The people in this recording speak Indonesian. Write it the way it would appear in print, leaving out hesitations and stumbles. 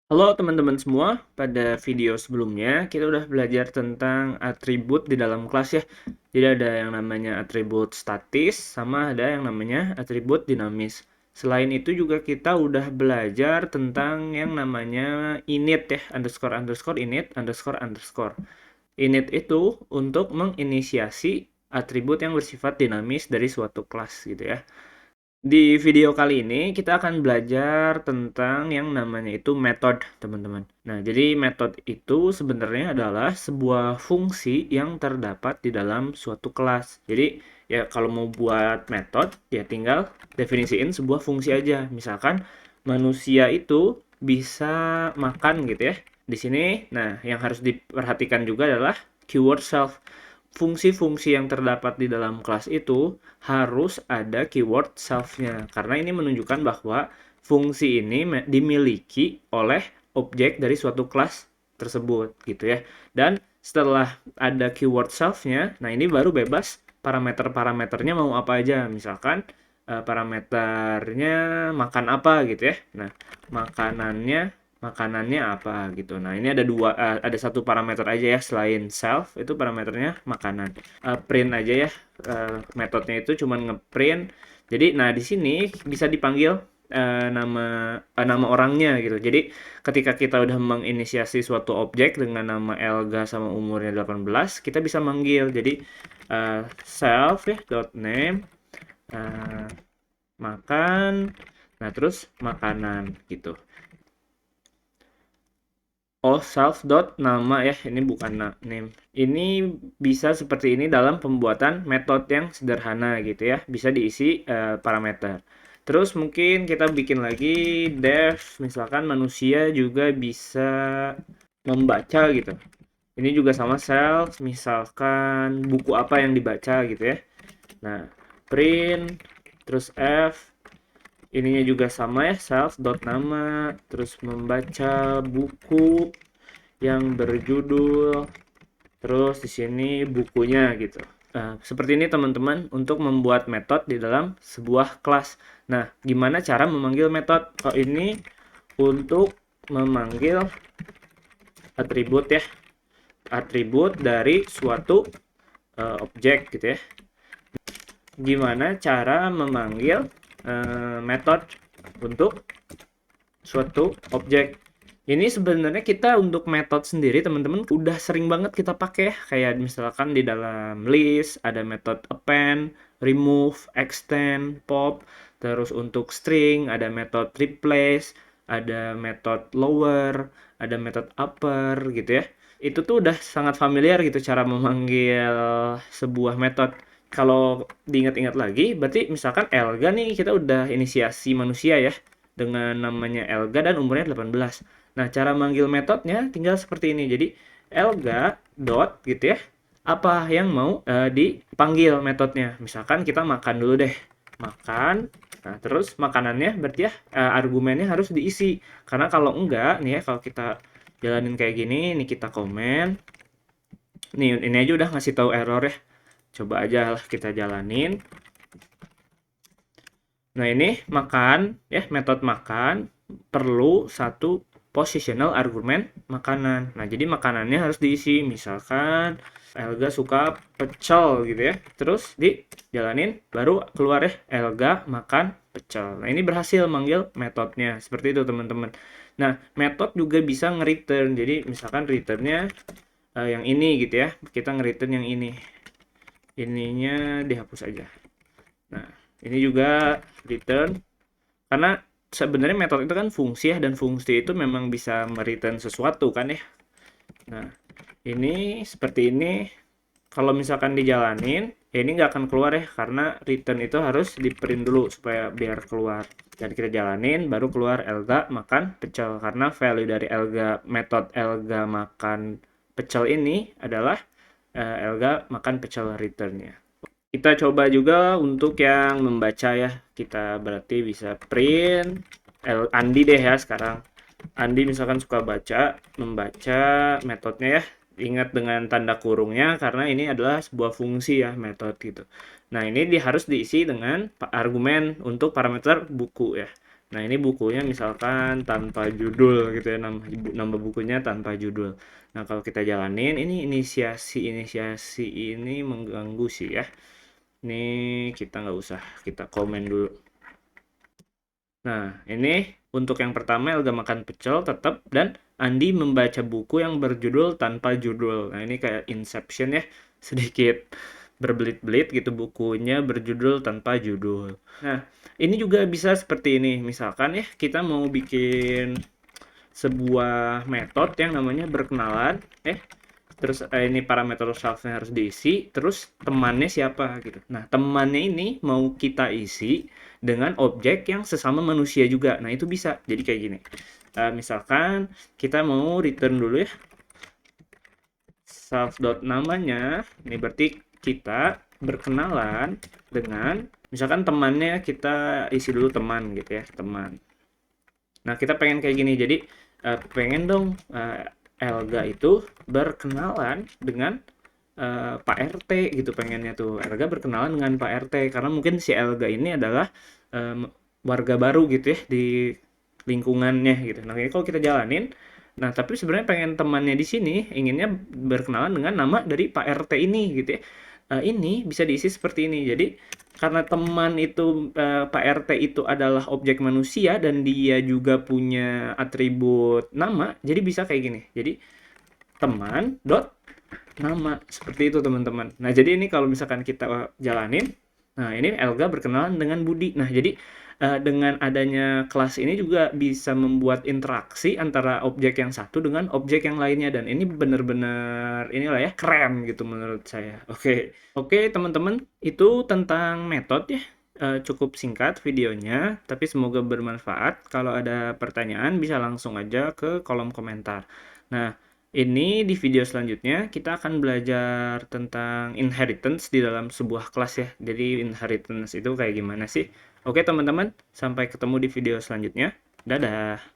Halo teman-teman semua, pada video sebelumnya kita udah belajar tentang atribut di dalam kelas ya. Jadi ada yang namanya atribut statis, sama ada yang namanya atribut dinamis. Selain itu juga kita udah belajar tentang yang namanya init ya, underscore underscore init underscore underscore. Init itu untuk menginisiasi atribut yang bersifat dinamis dari suatu kelas gitu ya. Di video kali ini kita akan belajar tentang yang namanya itu method, teman-teman. Nah, jadi method itu sebenarnya adalah sebuah fungsi yang terdapat di dalam suatu kelas. Jadi, ya kalau mau buat method, ya tinggal definisiin sebuah fungsi aja. Misalkan manusia itu bisa makan gitu ya. Di sini, nah yang harus diperhatikan juga adalah keyword self. Fungsi-fungsi yang terdapat di dalam kelas itu harus ada keyword self-nya. Karena ini menunjukkan bahwa fungsi ini dimiliki oleh objek dari suatu kelas tersebut gitu ya. Dan setelah ada keyword self-nya, nah ini baru bebas parameter-parameternya mau apa aja. Misalkan parameternya makan apa gitu ya. Nah, makanannya makanannya apa gitu. Nah, ini ada satu parameter aja ya selain self itu parameternya makanan. Print aja ya. Metodenya itu cuman ngeprint. Jadi, nah di sini bisa dipanggil nama orangnya gitu. Jadi, ketika kita udah menginisiasi suatu objek dengan nama Elga sama umurnya 18, kita bisa manggil. Jadi, self ya dot name eh, makan, nah terus makanan gitu. Oh, self dot nama ya, ini bukan name. Ini bisa seperti ini dalam pembuatan metode yang sederhana gitu ya, bisa diisi parameter. Terus mungkin kita bikin lagi def, misalkan manusia juga bisa membaca gitu. Ini juga sama self, misalkan buku apa yang dibaca gitu ya. Nah, print, terus f, ininya juga sama ya, self dot nama, terus membaca buku yang berjudul, terus di sini bukunya gitu. Nah, seperti ini teman-teman untuk membuat metode di dalam sebuah kelas. Nah, gimana cara memanggil metode? Kalau ini untuk memanggil atribut ya, atribut dari suatu objek gitu ya. Gimana cara memanggil metode untuk suatu objek? Ini sebenarnya kita untuk metode sendiri teman-teman udah sering banget kita pakai kayak misalkan di dalam list ada metode append, remove, extend, pop, terus untuk string ada metode replace, ada metode lower, ada metode upper gitu ya. Itu tuh udah sangat familiar gitu cara memanggil sebuah metode. Kalau diingat-ingat lagi, berarti misalkan Elga nih kita udah inisiasi manusia ya dengan namanya Elga dan umurnya 18. Nah, cara manggil metodenya tinggal seperti ini. Jadi, Elga dot gitu ya. Apa yang mau dipanggil metodenya. Misalkan kita makan dulu deh. Makan. Nah, terus makanannya berarti ya argumennya harus diisi. Karena kalau enggak, nih ya kalau kita jalanin kayak gini, nih kita komen. Nih, ini aja udah ngasih tahu error ya. Coba aja lah kita jalanin. Nah, ini makan ya, metode makan perlu satu positional argumen makanan. Nah, jadi makanannya harus diisi. Misalkan Elga suka pecel gitu ya. Terus dijalanin baru keluar ya Elga makan pecel. Nah, ini berhasil manggil metodenya. Seperti itu, teman-teman. Nah, metode juga bisa nge-return. Jadi, misalkan returnnya yang ini gitu ya. Kita nge-return yang ini. Ininya dihapus aja. Nah, ini juga return karena sebenarnya metode itu kan fungsi ya dan fungsi itu memang bisa mereturn sesuatu kan ya. Nah, ini seperti ini kalau misalkan dijalanin ya ini nggak akan keluar ya karena return itu harus di print dulu supaya biar keluar. Dan kita jalanin baru keluar Elga makan pecel karena value dari Elga metode Elga makan pecel ini adalah Elga makan pecel returnnya. Kita coba juga untuk yang membaca ya. Kita berarti bisa print Andi deh ya sekarang. Andi misalkan suka membaca metodenya ya. Ingat dengan tanda kurungnya karena ini adalah sebuah fungsi ya metode gitu. Nah, ini harus diisi dengan argumen untuk parameter buku ya. Nah, ini bukunya misalkan tanpa judul gitu ya, nama bukunya tanpa judul. Nah, kalau kita jalanin, ini inisiasi ini mengganggu sih ya. Ini kita nggak usah, kita komen dulu. Nah, ini untuk yang pertama Elga makan pecel tetap, dan Andi membaca buku yang berjudul tanpa judul. Nah, ini kayak Inception ya, sedikit berbelit-belit gitu, bukunya berjudul tanpa judul. Nah, ini juga bisa seperti ini. Misalkan ya, kita mau bikin sebuah metode yang namanya berkenalan, terus ini parameter self-nya harus diisi, terus temannya siapa gitu. Nah, temannya ini mau kita isi dengan objek yang sesama manusia juga. Nah, itu bisa. Jadi kayak gini. Misalkan kita mau return dulu ya, self dot namanya. Ini berarti kita berkenalan dengan, misalkan temannya kita isi dulu teman gitu ya, teman. Nah, kita pengen kayak gini. Jadi pengen dong Elga itu berkenalan dengan Pak RT gitu, pengennya tuh Elga berkenalan dengan Pak RT, karena mungkin si Elga ini adalah warga baru gitu ya di lingkungannya gitu. Nah, ini kalau kita jalanin, nah tapi sebenarnya pengen temannya di sini inginnya berkenalan dengan nama dari Pak RT ini gitu ya. Ini bisa diisi seperti ini. Jadi karena teman itu, Pak RT itu adalah objek manusia dan dia juga punya atribut nama, jadi bisa kayak gini. Jadi teman dot nama, seperti itu teman-teman. Nah, jadi ini kalau misalkan kita jalanin, nah ini Elga berkenalan dengan Budi. Nah, jadi dengan adanya kelas ini juga bisa membuat interaksi antara objek yang satu dengan objek yang lainnya, dan ini benar-benar inilah ya, keren gitu menurut saya. Oke. Oke, teman-teman, itu tentang metode ya. Cukup singkat videonya, tapi semoga bermanfaat. Kalau ada pertanyaan bisa langsung aja ke kolom komentar. Nah, ini di video selanjutnya kita akan belajar tentang inheritance di dalam sebuah kelas ya. Jadi inheritance itu kayak gimana sih? Oke teman-teman, sampai ketemu di video selanjutnya. Dadah.